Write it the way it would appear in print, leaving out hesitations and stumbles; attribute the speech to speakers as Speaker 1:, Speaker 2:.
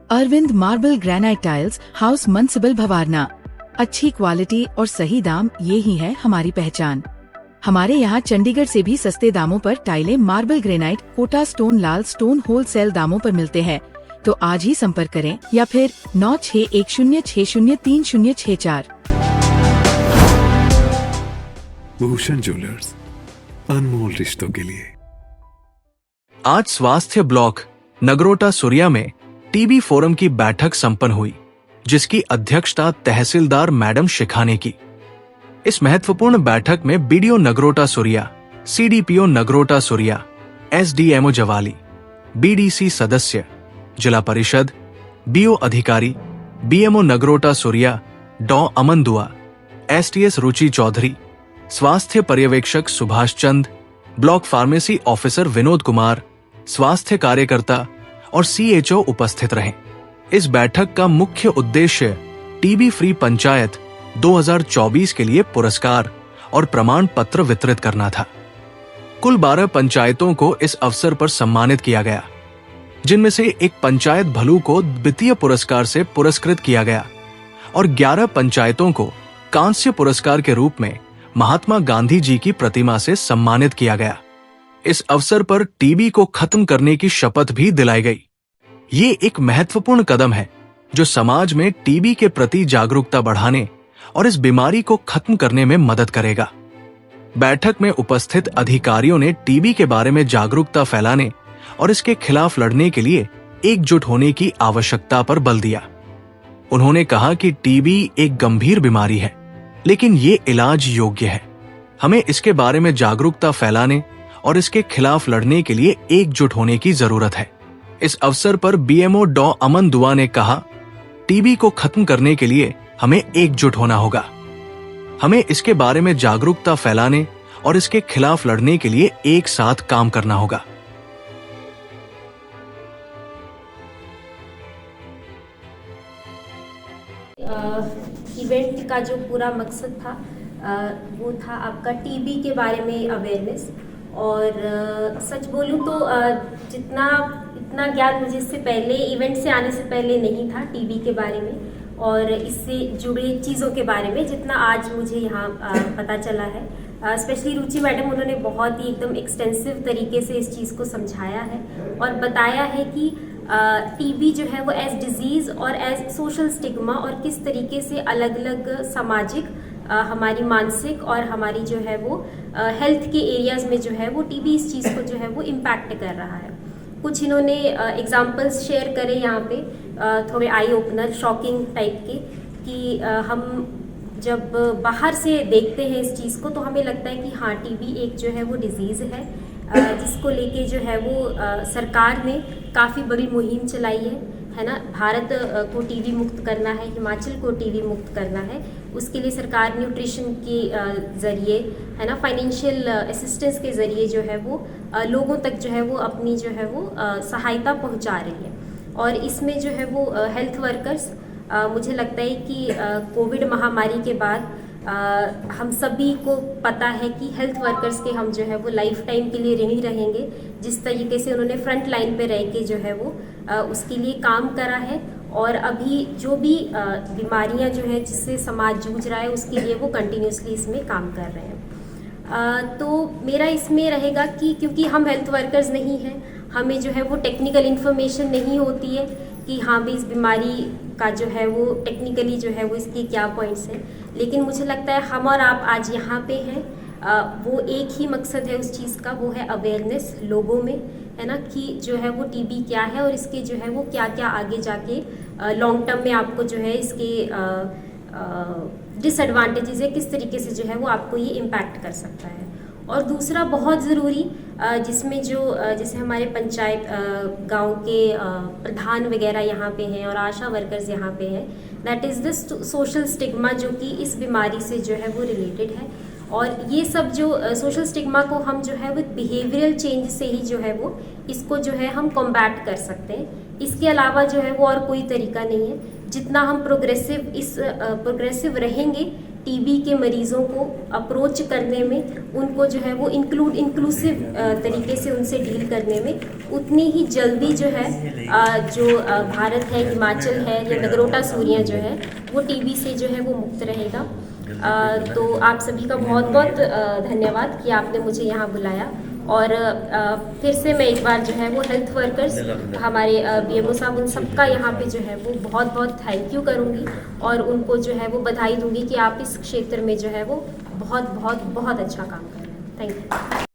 Speaker 1: Arvind marble granite tiles, house municipal Bhawarna. अच्छी quality और सही दाम, ये ही है हमारी पहचान। हमारे यहाँ चंडीगढ़ से भी सस्ते दामों पर टाइलें, मार्बल ग्रेनाइट, कोटा स्टोन, लाल स्टोन होलसेल दामों पर मिलते हैं। तो आज ही संपर्क करें या फिर 9610603064।
Speaker 2: भूषण ज्वेलर्स, अनमोल रिश्तों के लिए।
Speaker 3: आज स्वास्थ्य ब्लॉक नगरोटा सुरिया में टीबी फोरम की बैठक संपन्न हुई, जिसकी अध्यक्षता तहसीलदार मैडम शिखा ने की। इस महत्वपूर्ण बैठक में BDO Nagrota Surian, CDPO Nagrota Surian, SDMO Jawali, BDC सदस्य, जिला परिषद, बीओ अधिकारी, बीएमओ नगरोटा सुरिया डॉ अमन दुआ, एसटीएस रुचि चौधरी, स्वास्थ्य पर्यवेक्षक Subhash Chand, block pharmacy officer Vinod Kumar, स्वास्थ्य कार्यकर्ता और सीएचओ उपस्थित रहे। इस बैठक का मुख्य उद्देश्य टीबी फ्री पंचायत 2024 के लिए पुरस्कार और प्रमाण पत्र वितरित करना था। कुल 12 पंचायतों को इस अवसर पर सम्मानित किया गया, जिनमें से एक पंचायत भलू को द्वितीय पुरस्कार से पुरस्कृत किया गया और 11 पंचायतों को कांस्य पुरस्कार के रूप में महात्मा गांधी जी की प्रतिमा से सम्मानित किया गया। इस अवसर पर टीबी को खत्म करने की शपथ भी दिलाई गई। ये एक महत्वपूर्ण कदम है जो समाज में टीबी के प्रति जागरूकता बढ़ाने और इस बीमारी को खत्म करने में मदद करेगा। बैठक में उपस्थित अधिकारियों ने टीबी के बारे में जागरूकता फैलाने और इसके खिलाफ लड़ने के लिए एकजुट होने की आवश्यकता पर बल दिया। उन्होंने कहा कि टीबी एक गंभीर बीमारी है, लेकिन ये इलाज योग्य है। हमें इसके बारे में जागरूकता फैलाने और इसके खिलाफ लड़ने के लिए एकजुट होने की जरूरत है। इस अवसर पर बीएमओ डॉ अमन दुआ ने कहा, टीबी को खत्म करने के लिए हमें एकजुट होना होगा। हमें इसके बारे में जागरूकता फैलाने और इसके खिलाफ लड़ने के लिए एक साथ काम करना होगा।
Speaker 4: इवेंट का जो पूरा मकसद था वो था आपका टीबी के बारे में अवेयरनेस। और सच बोलूँ तो इतना ज्ञान मुझे इससे पहले, इवेंट से आने से पहले नहीं था टीबी के बारे में और इससे जुड़े चीज़ों के बारे में, जितना आज मुझे यहाँ पता चला है। स्पेशली रुचि मैडम, उन्होंने बहुत ही एकदम एक्सटेंसिव तरीके से इस चीज़ को समझाया है और बताया है कि टीबी जो है वो एज डिजीज़ और एज सोशल स्टिग्मा और किस तरीके से अलग अलग सामाजिक, हमारी मानसिक और हमारी जो है वो हेल्थ के एरियाज़ में जो है वो टीबी इस चीज़ को जो है वो इम्पैक्ट कर रहा है। कुछ इन्होंने एग्जांपल्स शेयर करे यहाँ पे, थोड़े आई ओपनर, शॉकिंग टाइप के, कि हम जब बाहर से देखते हैं इस चीज़ को तो हमें लगता है कि हाँ, टीबी एक जो है वो डिजीज़ है, जिसको लेके जो है वो सरकार ने काफ़ी बड़ी मुहिम चलाई है ना। भारत को टीबी मुक्त करना है, हिमाचल को टीबी मुक्त करना है, उसके लिए सरकार न्यूट्रिशन के ज़रिए, है ना, फाइनेंशियल असिस्टेंस के ज़रिए जो है वो लोगों तक जो है वो अपनी जो है वो सहायता पहुंचा रही है। और इसमें जो है वो हेल्थ वर्कर्स, मुझे लगता है कि कोविड महामारी के बाद हम सभी को पता है कि हेल्थ वर्कर्स के हम जो है वो लाइफ टाइम के लिए ऋणी रहेंगे। जिस तरीके से उन्होंने फ्रंट लाइन पे रह के जो है वो उसके लिए काम करा है और अभी जो भी बीमारियां जो है जिससे समाज जूझ रहा है उसके लिए वो कंटिन्यूसली इसमें काम कर रहे हैं। तो मेरा इसमें रहेगा कि क्योंकि हम हेल्थ वर्कर्स नहीं हैं, हमें जो है वो टेक्निकल इन्फॉर्मेशन नहीं होती है कि हाँ भी इस बीमारी का जो है वो टेक्निकली जो है वो इसके क्या पॉइंट्स हैं, लेकिन मुझे लगता है हम और आप आज यहाँ पे हैं, वो एक ही मकसद है उस चीज़ का, वो है अवेयरनेस लोगों में, है ना, कि जो है वो टीबी क्या है और इसके जो है वो क्या क्या आगे जाके लॉन्ग टर्म में आपको जो है इसके डिसएडवांटेजेस है, किस तरीके से जो है वो आपको ये इम्पैक्ट कर सकता है। और दूसरा बहुत ज़रूरी, जिसमें जो जैसे हमारे पंचायत गांव के प्रधान वगैरह यहाँ पे हैं और आशा वर्कर्स यहाँ पे हैं, that is the social stigma, जो कि इस बीमारी से जो है वो रिलेटेड है। और ये सब जो सोशल स्टिग्मा को हम जो है वो बिहेवियरल चेंज से ही जो है वो इसको जो है हम कॉम्बैट कर सकते हैं। इसके अलावा जो है वो और कोई तरीका नहीं है। जितना हम प्रोग्रेसिव रहेंगे, टीबी के मरीजों को अप्रोच करने में, उनको जो है वो इंक्लूसिव तरीके से उनसे डील करने में उतनी ही जल्दी जो है जो भारत है, हिमाचल है या नगरोटा सूरियां जो है वो टीबी से जो है वो मुक्त रहेगा। तो आप सभी का बहुत बहुत धन्यवाद कि आपने मुझे यहाँ बुलाया। और फिर से मैं एक बार जो है वो हेल्थ वर्कर्स, हमारे बीएमओ साहब, उन सबका यहाँ पे जो है वो बहुत बहुत थैंक यू करूँगी और उनको जो है वो बधाई दूंगी कि आप इस क्षेत्र में जो है वो बहुत बहुत बहुत अच्छा काम कर रहे हैं। Thank you.